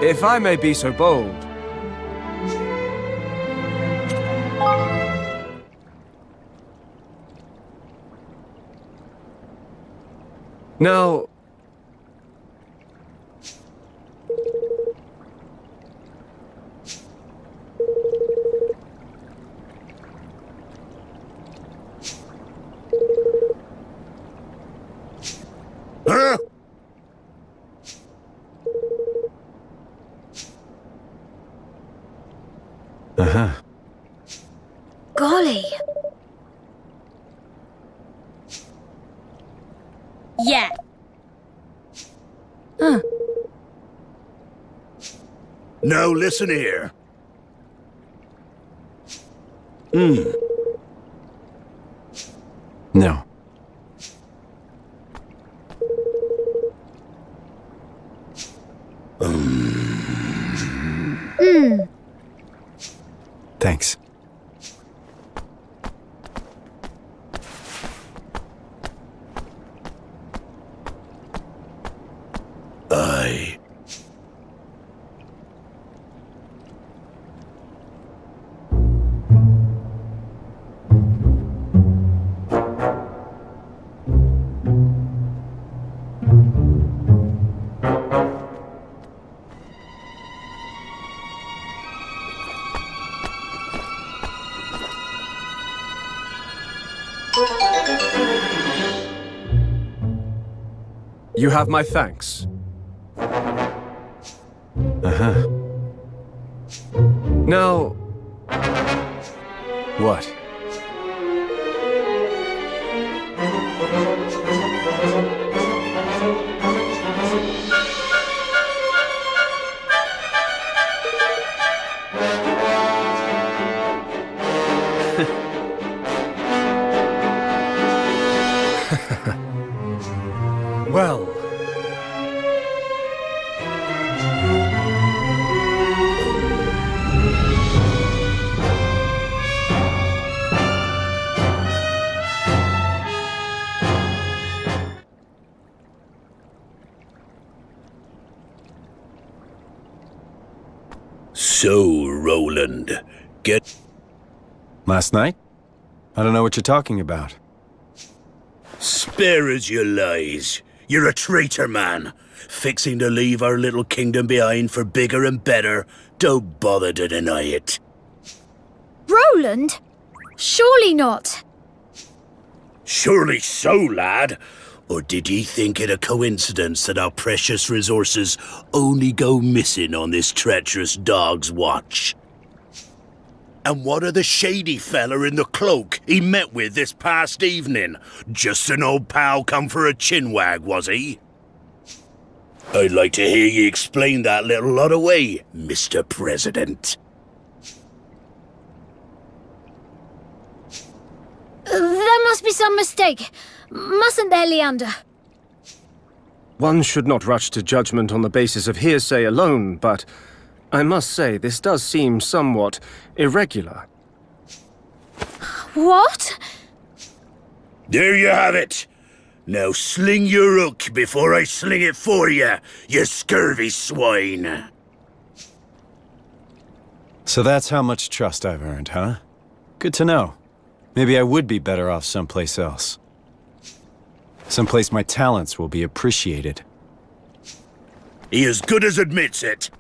If I may be so bold. Now... Huh? Uh-huh. Golly. Yeah. Now listen here. No. Thanks. Aye. You have my thanks. Uh-huh. Now... What? Well... So, Roland, get... Last night? I don't know what you're talking about. Spare us your lies. You're a traitor, man. Fixing to leave our little kingdom behind for bigger and better. Don't bother to deny it. Roland? Surely not. Surely so, lad. Or did ye think it a coincidence that our precious resources only go missing on this treacherous dog's watch? And what of the shady fella in the cloak he met with this past evening? Just an old pal come for a chinwag, was he? I'd like to hear ye explain that little lot away, Mr. President. There must be some mistake. Mustn't there, Leander? One should not rush to judgment on the basis of hearsay alone, but I must say this does seem somewhat irregular. What? There you have it. Now sling your hook before I sling it for you, you scurvy swine. So that's how much trust I've earned, huh? Good to know. Maybe I would be better off someplace else. Someplace my talents will be appreciated. He as good as admits it.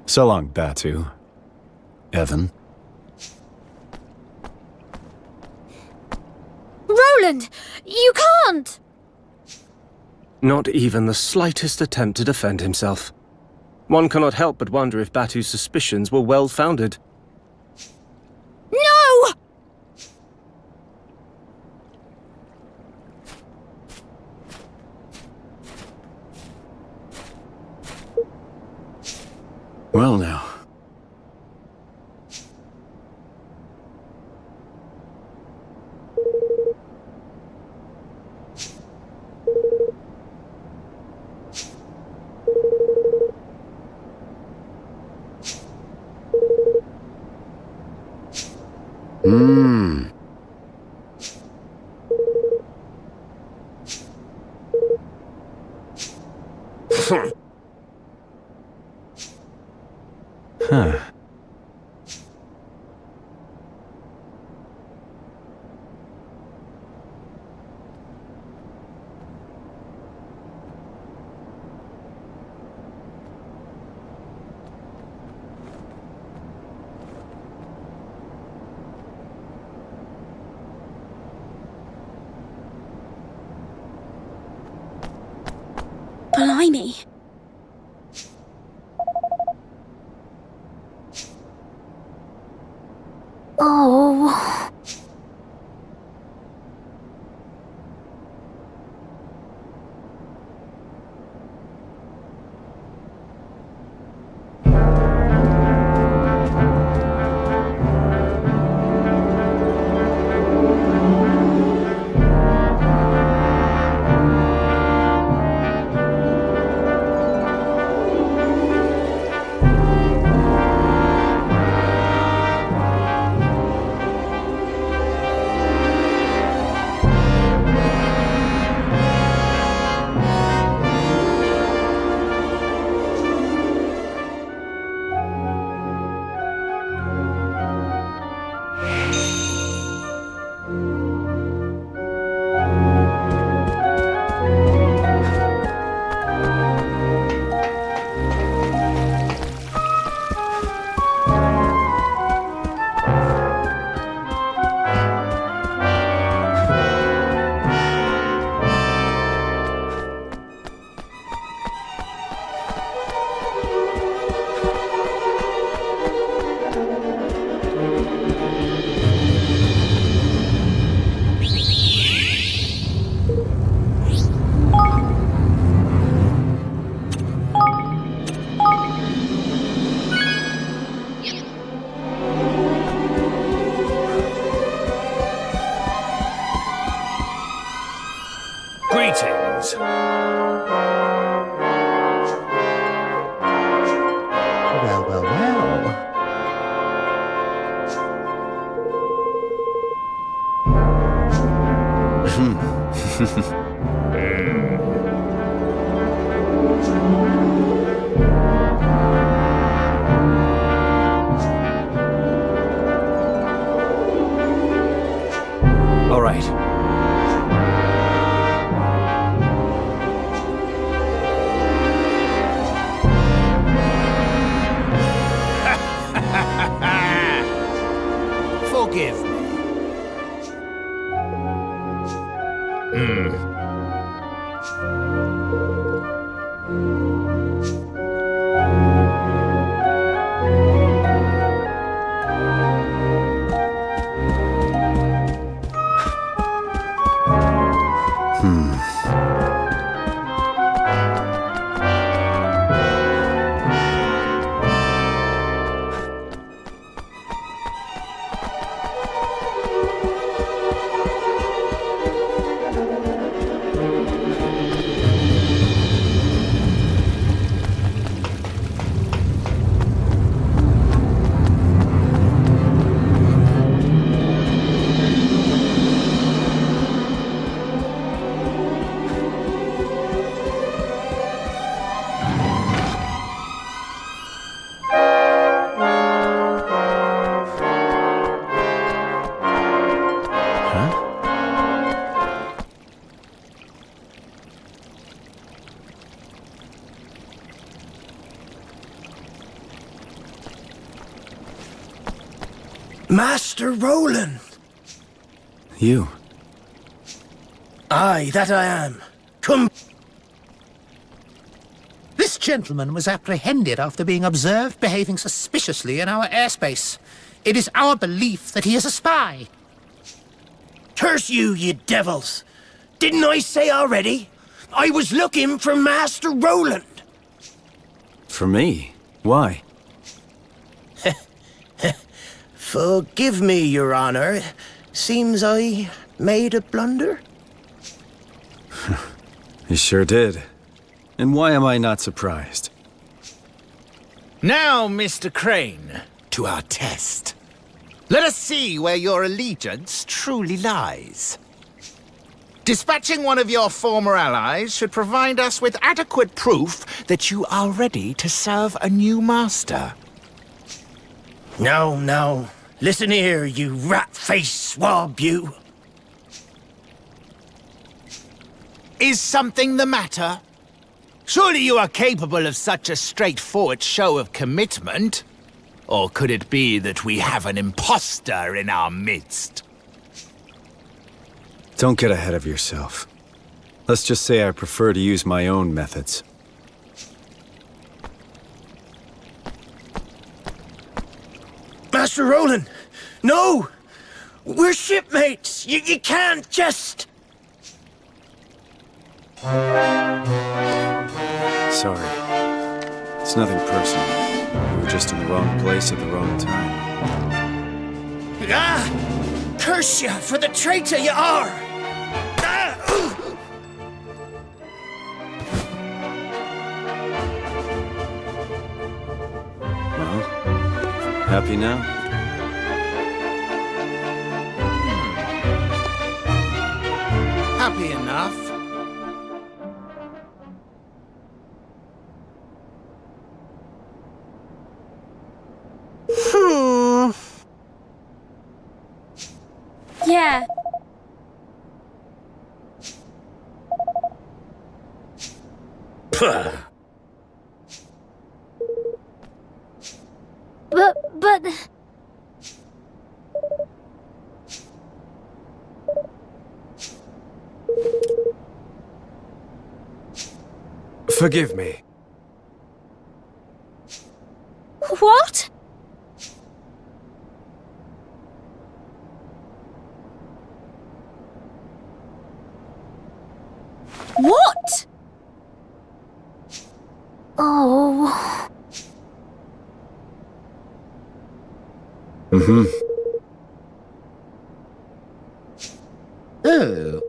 So long, Batu. Evan. Roland! You can't! Not even the slightest attempt to defend himself. One cannot help but wonder if Batu's suspicions were well-founded. No! Well now. Blimey. Oh. Greetings. Well, well, well. All right. Forgive me. Master Roland! You. Aye, that I am. Come. This gentleman was apprehended after being observed behaving suspiciously in our airspace. It is our belief that he is a spy. Curse you, you devils! Didn't I say already? I was looking for Master Roland! For me? Why? Forgive me, Your Honor. Seems I made a blunder? You sure did. And why am I not surprised? Now, Mr. Crane, to our test. Let us see where your allegiance truly lies. Dispatching one of your former allies should provide us with adequate proof that you are ready to serve a new master. No, no. Listen here, you rat-faced swab, you. Is something the matter? Surely you are capable of such a straightforward show of commitment? Or could it be that we have an imposter in our midst? Don't get ahead of yourself. Let's just say I prefer to use my own methods. Master Roland! No! We're shipmates! You can't just... Sorry. It's nothing personal. We were just in the wrong place at the wrong time. Ah! Curse you for the traitor you are! Ah! Well, happy now? Happy enough. Yeah. Puh. But... Forgive me. What? What? Oh... Mm-hmm. Oh.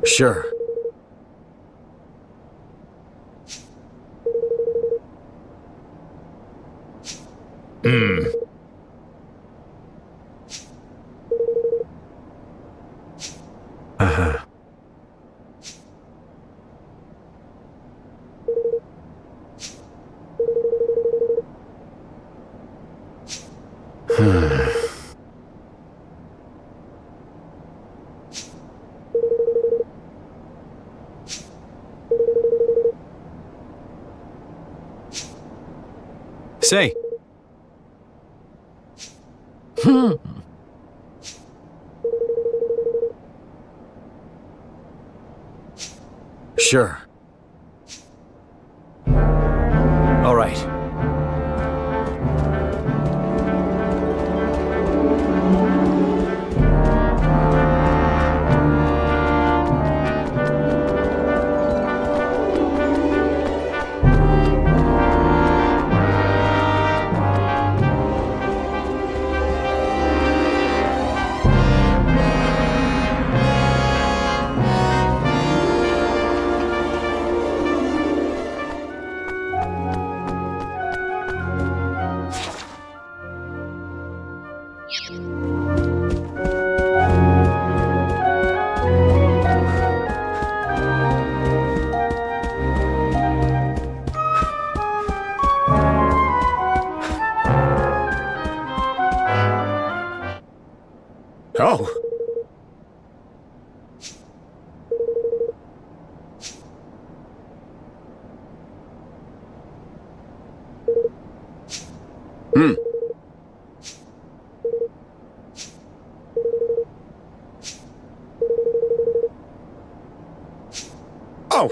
Sure. Uh-huh. Say. Sure. All right. Oh! Oh!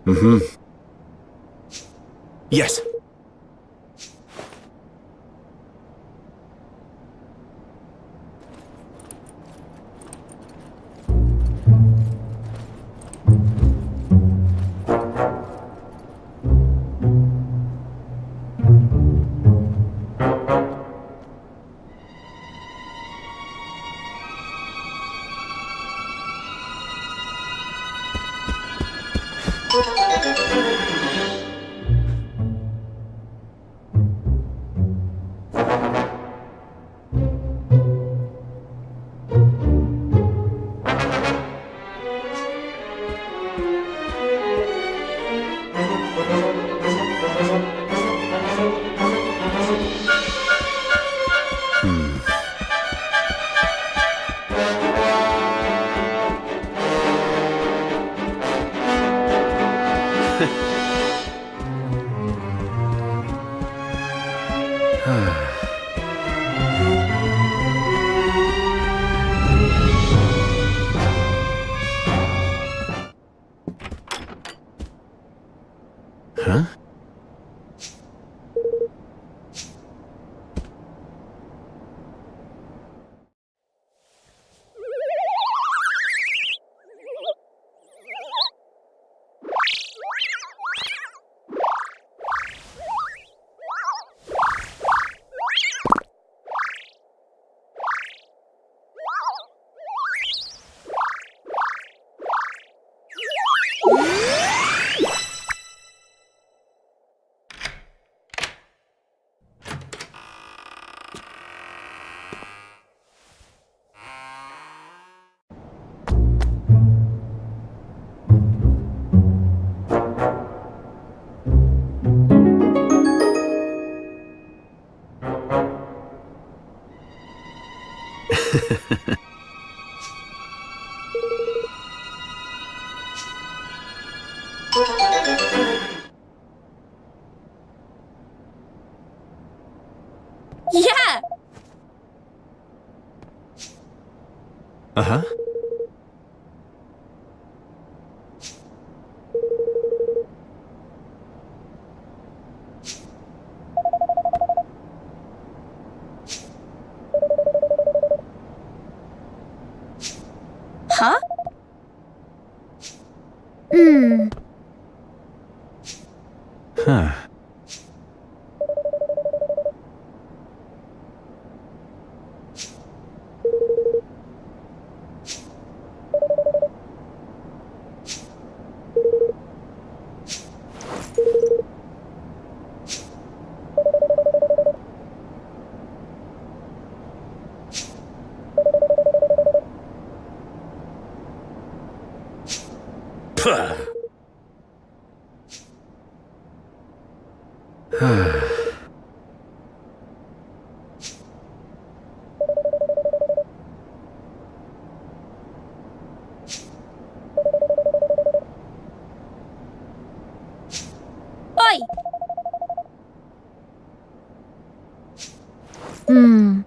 Mm-hmm. Yes. Yeah! Uh-huh. Huh? Hmm. Huh. Puh. Oi! Hmm.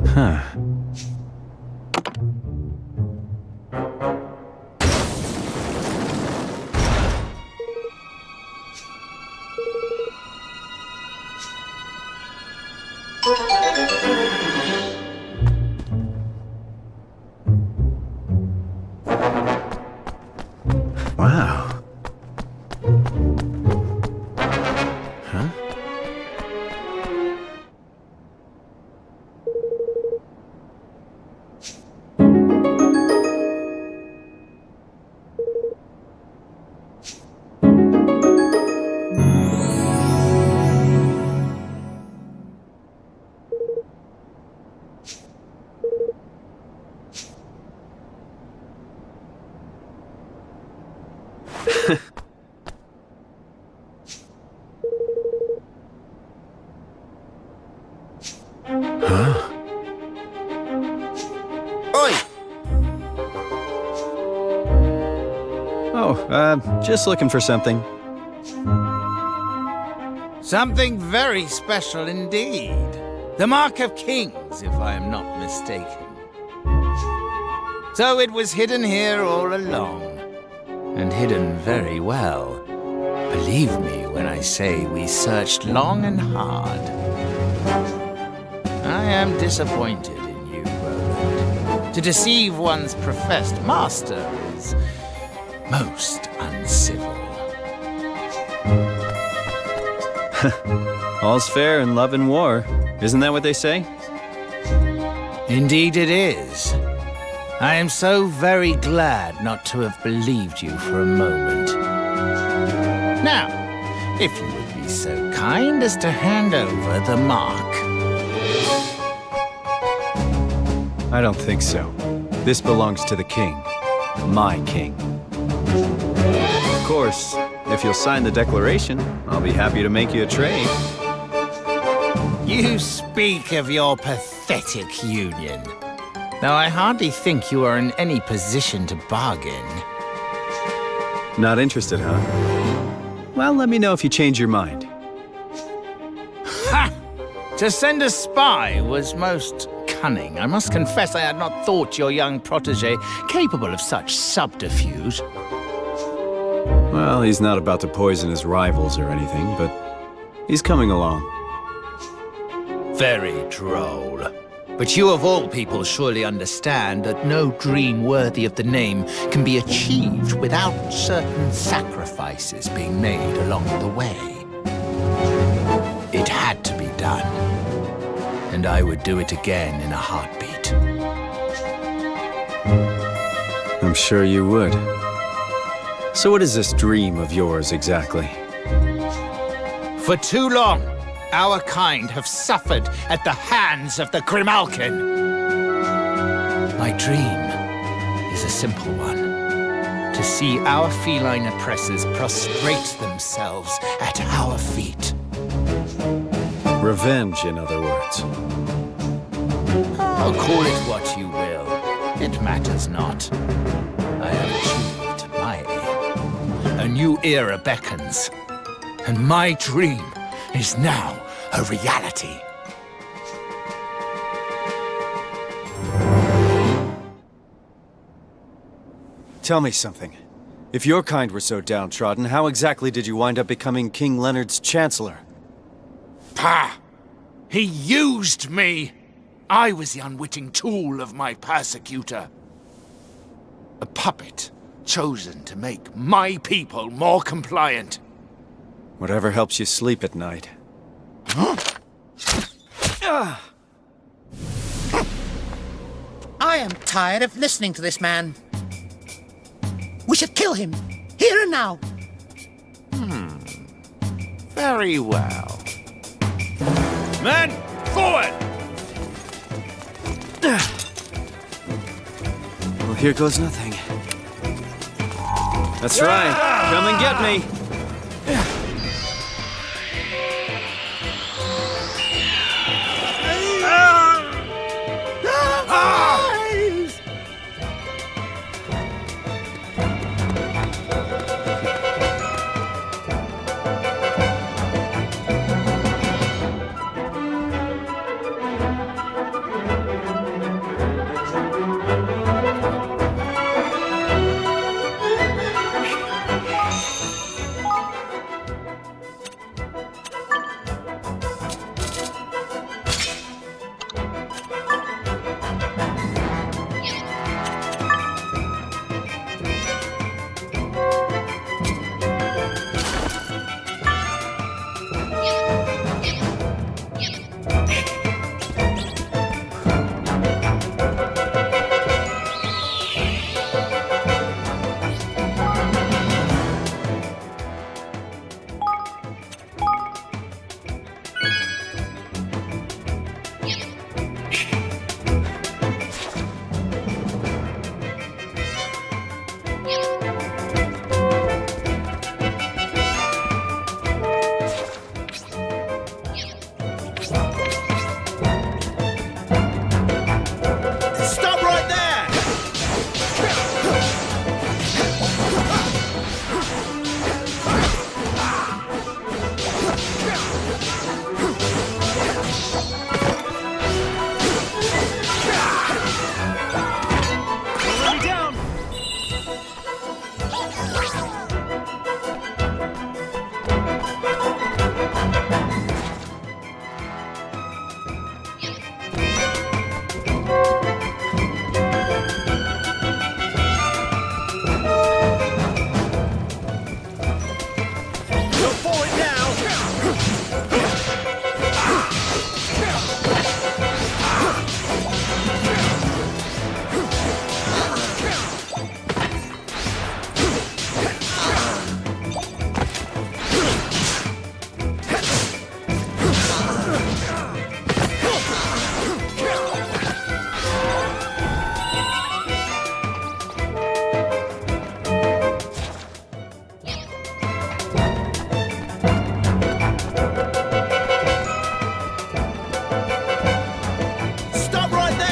Huh. Wow. Huh? Huh? Oi! Oh, just looking for something. Something very special indeed. The Mark of Kings, if I am not mistaken. So it was hidden here all along. And hidden very well. Believe me when I say we searched long and hard. I am disappointed in you, Roland. To deceive one's professed master is most uncivil. All's fair in love and war. Isn't that what they say? Indeed it is. I am so very glad not to have believed you for a moment. Now, if you would be so kind as to hand over the mark. I don't think so. This belongs to the king. My king. Of course, if you'll sign the declaration, I'll be happy to make you a trade. You speak of your pathetic union. Though I hardly think you are in any position to bargain. Not interested, huh? Well, let me know if you change your mind. Ha! To send a spy was most cunning. I must confess I had not thought your young protege capable of such subterfuge. Well, he's not about to poison his rivals or anything, but he's coming along. Very droll. But you of all people surely understand that no dream worthy of the name can be achieved without certain sacrifices being made along the way. It had to be done. And I would do it again in a heartbeat. I'm sure you would. So what is this dream of yours exactly? For too long, our kind have suffered at the hands of the Grimalkin. My dream is a simple one. To see our feline oppressors prostrate themselves at our feet. Revenge, in other words. Oh, call it what you will. It matters not. I have achieved my aim. A new era beckons. And my dream is now a reality. Tell me something. If your kind were so downtrodden, how exactly did you wind up becoming King Leonard's Chancellor? Pah! He used me! I was the unwitting tool of my persecutor. A puppet chosen to make my people more compliant. Whatever helps you sleep at night. I am tired of listening to this man. We should kill him, here and now. Very well. Men, forward! Well, here goes nothing. That's right. Come and get me. Stop right there!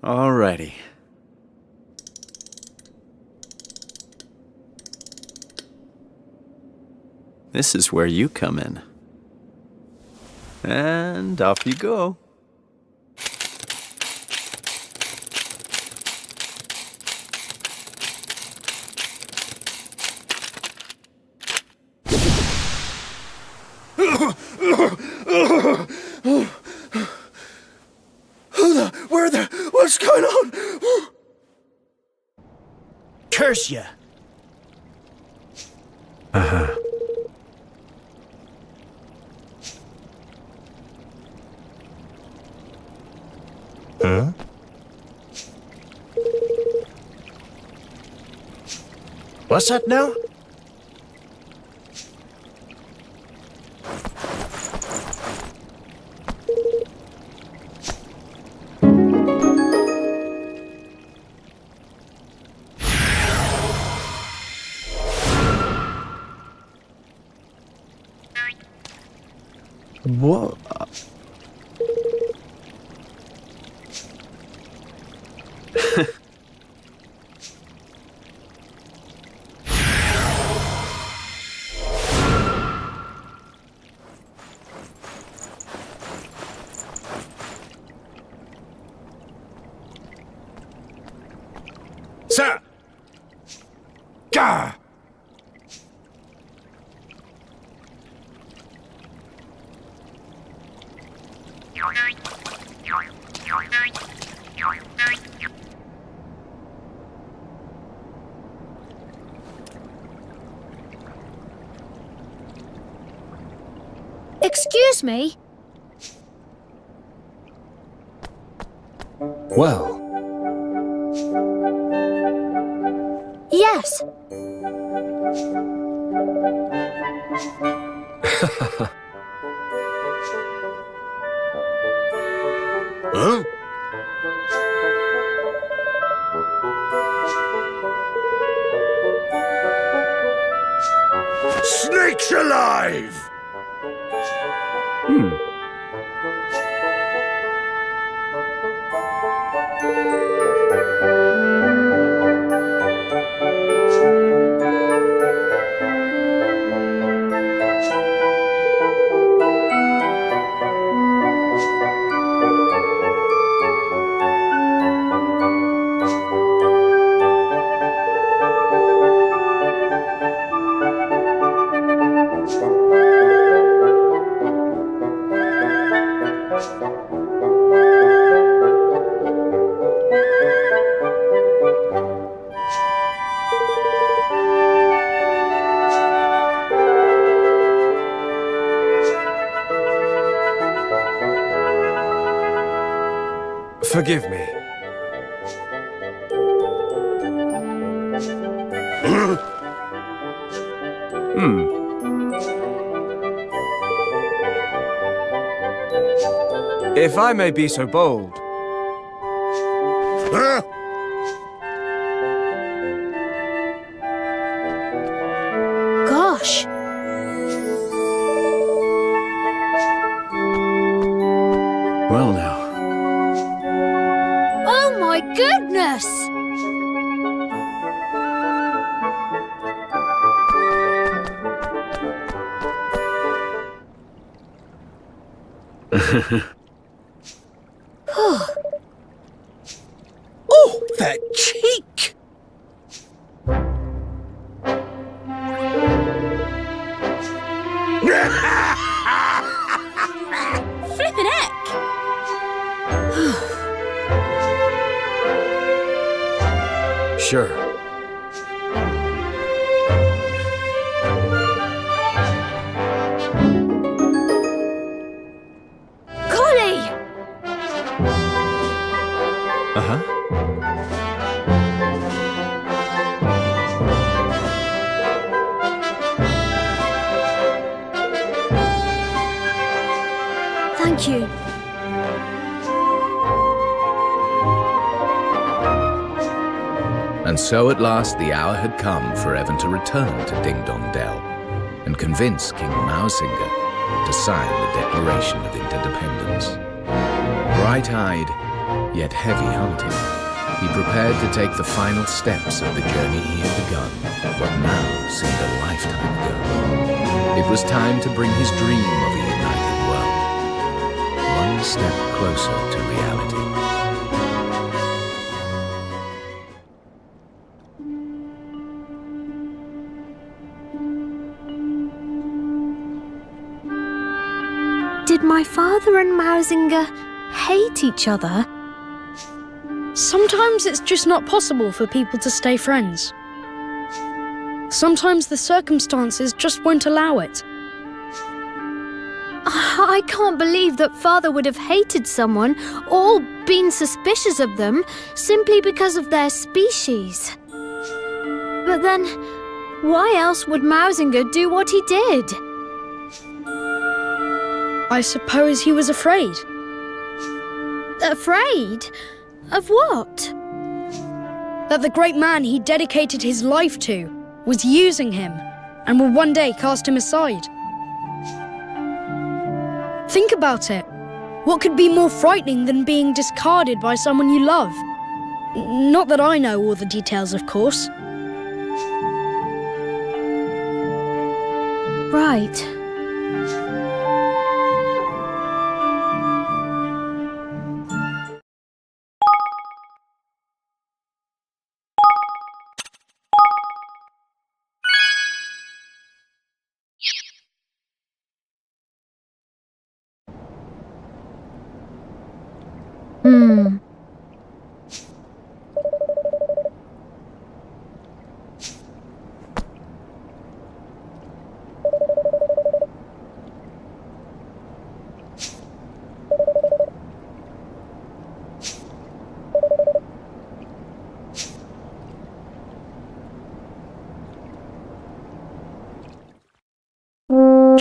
Alrighty. This is where you come in. And off you go. What's going on? Curse ya! Huh? What's that now? What? Sir! Gah! Excuse me? Well, Yes. Huh? Snakes alive! forgive me. If I may be so bold. Gosh. Well now. Oh my goodness! Oh, that cheek! Flippin' heck! Sure. Collie! Uh-huh. Thank you. And so at last the hour had come for Evan to return to Ding Dong Dell and convince King Mausinger to sign the Declaration of Interdependence. Bright-eyed, yet heavy-hearted, he prepared to take the final steps of the journey he had begun, what now seemed a lifetime ago. It was time to bring his dream of a united world one step closer to reality. Did my father and Mausinger hate each other? Sometimes it's just not possible for people to stay friends. Sometimes the circumstances just won't allow it. I can't believe that Father would have hated someone or been suspicious of them simply because of their species. But then, why else would Mausinger do what he did? I suppose he was afraid. Afraid? Of what? That the great man he dedicated his life to was using him and would one day cast him aside. Think about it. What could be more frightening than being discarded by someone you love? Not that I know all the details, of course. Right.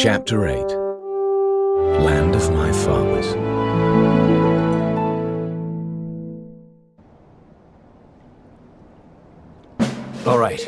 Chapter 8. Land of My Fathers. All right.